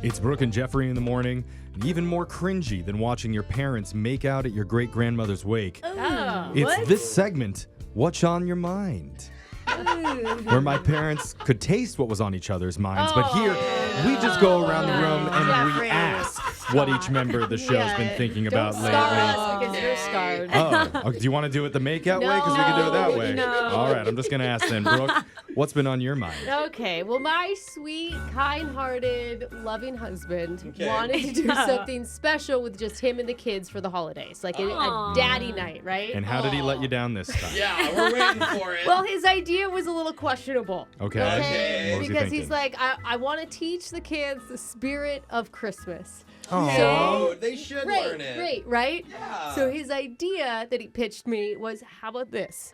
It's Brooke and Jeffrey in the morning, and even more cringy than watching your parents make out at your great-grandmother's wake. Oh, It's what? this segment, What's on Your Mind? Where my parents could taste what was on each other's minds, but here we just go around the room and we Jeffrey. ask what each member of the show's been thinking about Don't lately. scar us because you're scarred. Oh, do you want to do it the makeout way? Because we can do it that way. No. All right, I'm just going to ask then, Brooke, what's been on your mind? Okay, well, my sweet, kind-hearted, loving husband Okay. wanted to do something special with just him and the kids for the holidays, like a daddy night, right? And how did he let you down this time? Yeah, we're waiting for it. Well, his idea was a little questionable. Okay. Okay. What was he Because thinking? he's like, I want to teach the kids the spirit of Christmas. Oh, they should learn it. Great, right? Yeah. So his idea that he pitched me was, how about this?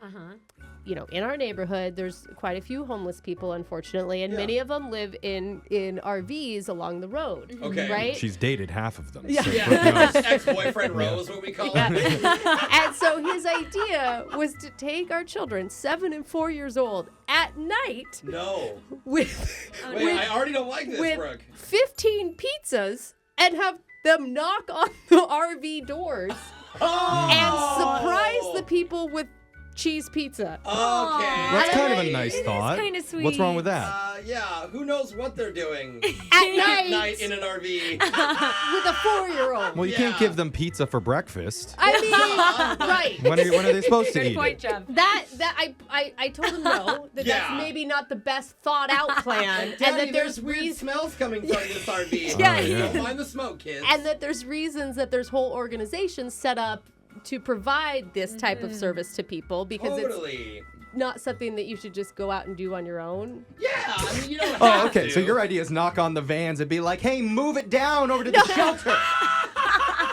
You know, in our neighborhood, there's quite a few homeless people, unfortunately, and Yeah. many of them live in RVs along the road. Okay. Right? She's dated half of them. Yeah. so Yeah, Brooke knows. ex-boyfriend row is what we call it. And so his idea was to take our children, 7 and 4 years old, at night No. with Wait, I already don't like this, with Brooke. 15 pizzas and have them knock on the RV doors and surprise the people with cheese pizza. Okay. That's kind of a It nice is thought. kinda sweet. What's wrong with that? Yeah, who knows what they're doing At night night in an RV. with a 4-year-old. Well, you can't give them pizza for breakfast. I mean, right. When are they supposed to Good eat point, it? Jeff. That I told him no, that Yeah. that's maybe not the best thought out plan, Daddy, and that there's weird reasons. smells coming from this RV. Yeah, yeah. Don't mind the smoke, kids. And that there's reasons that there's whole organizations set up to provide this type of service to people because it's totally. not something that you should just go out and do on your own. Yeah, I mean, you don't have Oh, okay. to. So your idea is knock on the vans and be like, hey, move it down over to the shelter.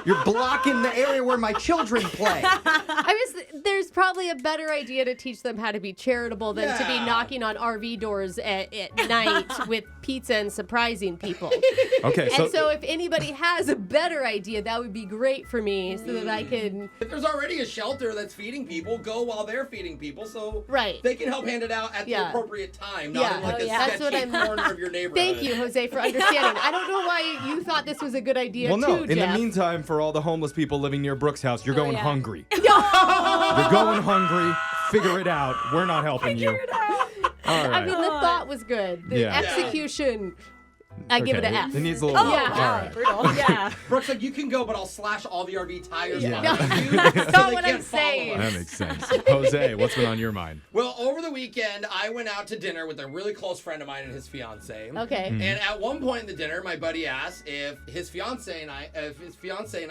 You're blocking the area where my children play. There's probably a better idea to teach them how to be charitable than to be Yeah. knocking on RV doors at night with pizza and surprising people. Okay, And so if anybody has a better idea, that would be great for me so that I can. If there's already a shelter that's feeding people, go while they're feeding people, so Right. they can help hand it out at the Yeah. appropriate time, not Yeah. in like Oh, a yeah. That's what sketchy I'm- corner of your neighborhood. Thank you, Jose, for understanding. I don't know why you thought this was a good idea well, no. too, In Jeff. the meantime, for all the homeless people living near Brooke's house, you're going yeah. hungry. You're going hungry. Figure it out. We're not helping you. All right. I mean, the thought was good. The Yeah. execution, I give it an F. It needs a little. Yeah. All right. Brutal. Yeah. Brooke's like, you can go, but I'll slash all the RV tires Yeah. behind you. That's so not they what can't I'm follow saying. us. That makes sense. Jose, what's been on your mind? Well, over the weekend, I went out to dinner with a really close friend of mine and his fiance. Okay. Hmm. And at one point in the dinner, my buddy asked if his fiance and I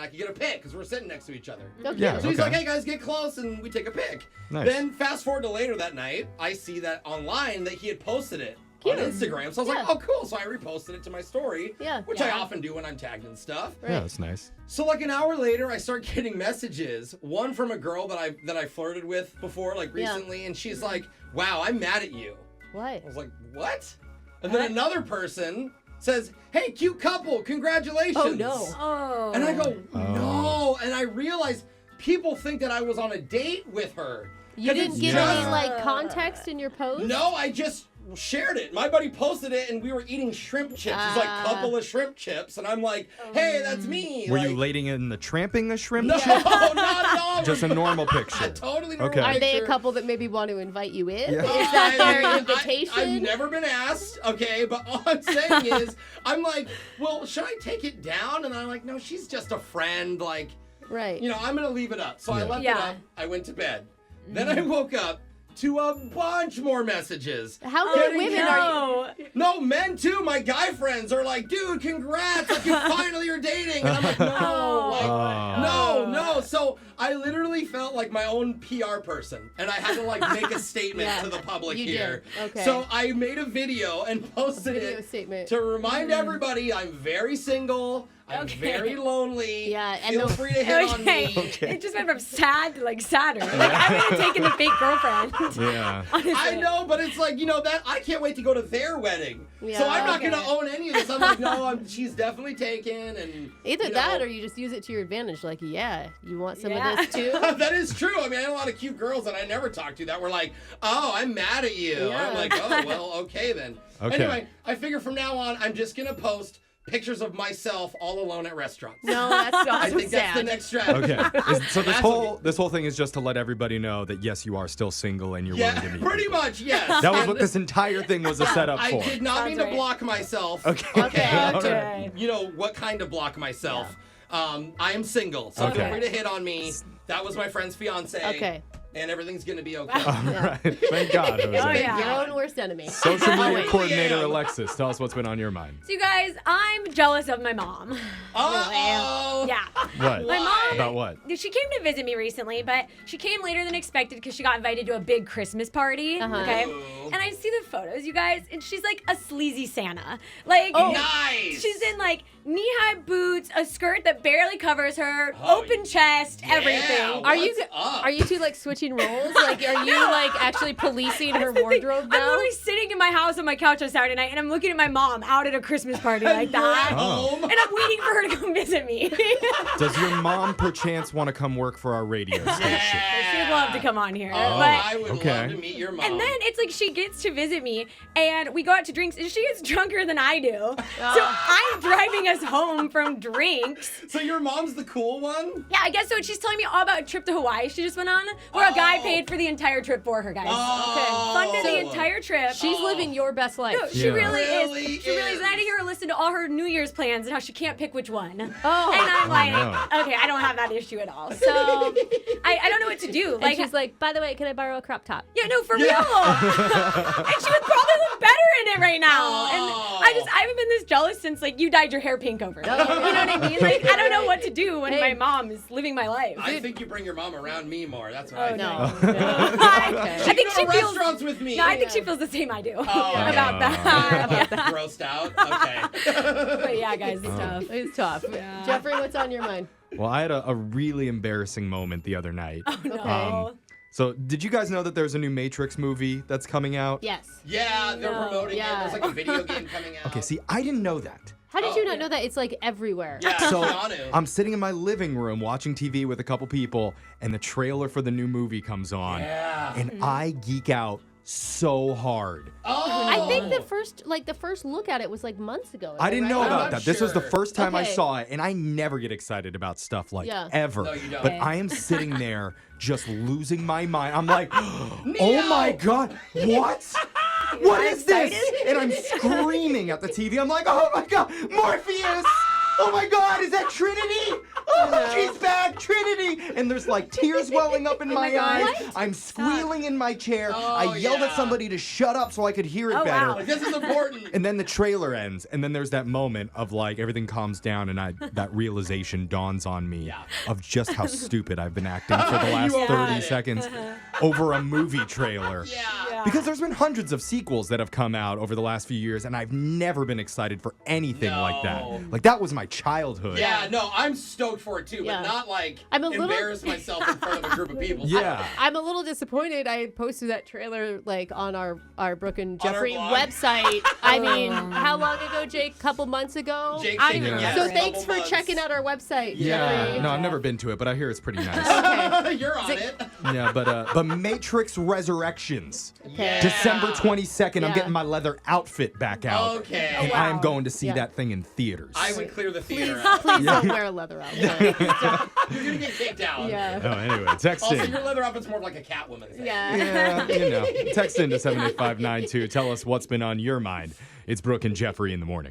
could get a pic because we're sitting next to each other. Okay. Yeah. So he's Okay. like, hey guys, get close, and we take a pic. Nice. Then fast forward to later that night, I see that online that he had posted it on Cute. Instagram. So I was like, Yeah. oh cool. So I reposted it to my story, Yeah. which I often do when I'm tagged and stuff. Yeah, that's nice. So like an hour later, I start getting messages. One from a girl that I flirted with before, like Yeah. recently, and she's like, wow, I'm mad at you. What? I was like, what? And then another person says, hey, cute couple, congratulations. Oh, no. Oh. And I go, Oh. no. And I realized people think that I was on a date with her. You 'Cause didn't it's give just- any like context in your post? No, I just shared it. My buddy posted it, and we were eating shrimp chips. It's like a couple of shrimp chips. And I'm like, hey, that's me. Were like, you lading in the tramping the shrimp? No, chip? not at all. Just a normal picture. Totally normal Okay. Are they a picture. couple that maybe want to invite you in? Yeah. Is that their I've invitation? never been asked, okay, but all I'm saying is, I'm like, well, should I take it down? And I'm like, no, she's just a friend. Like, Right. you know, I'm going to leave it up. So I Yeah. left it Yeah. up. I went to bed. Then I woke up to a bunch more messages. How many women are you? No, men too. My guy friends are like, dude, congrats. Like, you finally are dating. And I'm like, no. Like, no. So I literally felt like my own PR person. And I had to, like, make a statement Yeah, to the public you here. did. Okay. So I made a video and posted Video it statement. to remind everybody I'm very single. I'm very lonely. Yeah, and Feel the- free to hit on Okay. me. It just went from sad to like sadder. Like I would have taken the fake girlfriend. Yeah. Honestly. I know, but it's like, you know, that I can't wait to go to their wedding. So Yeah, I'm not okay. going to own any of this. I'm like, no, she's definitely taken. And Either you that know, or you just use it to your advantage. Like, yeah, you want some Yeah. of this too? that is true. I mean, I had a lot of cute girls that I never talked to that were like, oh, I'm mad at you. And I'm Yeah. like, oh, well, okay then. Okay. Anyway, I figure from now on, I'm just going to post pictures of myself all alone at restaurants. No, that's not I so think sad. that's the next strategy. Okay. So That's this whole thing is just to let everybody know that yes, you are still single and you're Yeah, willing to meet. pretty people. much, yes. That was what this entire thing was a setup I for. did not mean to right. block myself. Okay. Okay. You know what kind of block myself. I am single, so feel Okay. free to hit on me. That was my friend's fiance. Okay. And everything's gonna be okay. All right. Thank God, Jose. Oh, yeah. Your own worst enemy. Social media Always. coordinator am. Alexis, tell us what's been on your mind. So you guys, I'm jealous of my mom. Uh-oh. Yeah. What? My mom. About what? She came to visit me recently, but she came later than expected because she got invited to a big Christmas party. Okay. Ooh. And I see the photos, you guys, and she's like a sleazy Santa. Like, Nice. she's in like knee-high boots, a skirt that barely covers her, Oh, open chest, yeah. everything. Are you two like switching roles? Like, are you like actually policing her That's the thing. wardrobe I'm now? literally sitting in my house on my couch on Saturday night, and I'm looking at my mom out at a Christmas party like You're at that. home. And I'm waiting for her to come visit me. Does your mom perchance want to come work for our radio station? She'd love to come on here. Oh, but I would Okay. love to meet your mom. And then it's like she gets to visit me, and we go out to drinks, and she gets drunker than I do. So I'm driving us home from drinks. So your mom's the cool one? Yeah, I guess so. She's telling me all about a trip to Hawaii she just went on, where a guy Oh. paid for the entire trip for her, guys. Oh. Funded the entire trip. She's living your best life. No, she Yeah. really Really is. She really is. And I had to is. hear her listen to all her New Year's plans and how she can't pick which one. Oh. And I'm like, no. okay, I don't have that issue at all. So So, I don't know what to do. and Like, she's like, by the way, can I borrow a crop top? yeah, no, for Yeah. real. And she would probably look better in it right now. Oh. And I haven't been this jealous since like you dyed your hair pink over. You know what I mean? Like I don't know what to do when my mom is living my life. I think you bring your mom around me more. That's what Oh, I think. no. Okay. I think Go she to feels. restaurants with me. No, I think she feels the same I do okay. about that. Yeah. Grossed out. Okay. But yeah, guys, it's tough. It's tough. Yeah. Jeffrey, what's on your mind? Well, I had a really embarrassing moment the other night. Oh no. So, did you guys know that there's a new Matrix movie that's coming out? Yes. Yeah, they're No. promoting Yeah. it. There's like a video game coming out. Okay, see, I didn't know that. How did Oh, you not yeah. know that? It's like everywhere. Yeah, So, Keanu. I'm sitting in my living room watching TV with a couple people, and the trailer for the new movie comes on. Yeah. And I geek out so hard. Oh. I think the first look at it was like months ago. I didn't know right? I'm about not that. This was the sure. first time I Okay. saw it, and I never get excited about stuff like Yeah. ever. No, you don't. But Okay. I am sitting there just losing my mind. I'm like, oh my God, what? What is this? And I'm screaming at the TV. I'm like, oh my God, Morpheus! Oh my God, is that Trinity? Oh, she's back, Trinity! And there's like tears welling up in my God. eyes. What? I'm squealing in my chair. Oh, I yelled at yeah. somebody to shut up so I could hear it Oh, better. wow. Like, this is important. And then the trailer ends, and then there's that moment of like everything calms down, and that realization dawns on me Yeah. of just how stupid I've been acting for the last You 30 overdid it. seconds over a movie trailer. Yeah. Because there's been hundreds of sequels that have come out over the last few years, and I've never been excited for anything like that. No. Like that was my childhood. Yeah, no, I'm stoked for it too, Yeah. but not like I'm a little- embarrass myself in front of a group of people. Yeah. I'm a little disappointed. I posted that trailer like on our Brooke and On our Jeffrey blog? website. I mean, how long ago, Jake? Couple months ago. Jake I- said yes, So a thanks couple for months. checking out our website, Yeah. Jeffrey. No, I've never been to it, but I hear it's pretty nice. Okay. You're on it. Yeah, but Matrix Resurrections. Okay. December 22nd, I'm Yeah. getting my leather outfit back out. Okay. And Oh, I am wow. going to see Yeah. that thing in theaters. I would clear the Please, theater out. please don't wear a leather outfit. You're gonna get kicked out. Yeah. Oh, anyway, text Also, in. your leather outfit's more of like a Catwoman thing. Yeah. Yeah, you know. Text into 78592. Tell us what's been on your mind. It's Brooke and Jeffrey in the morning.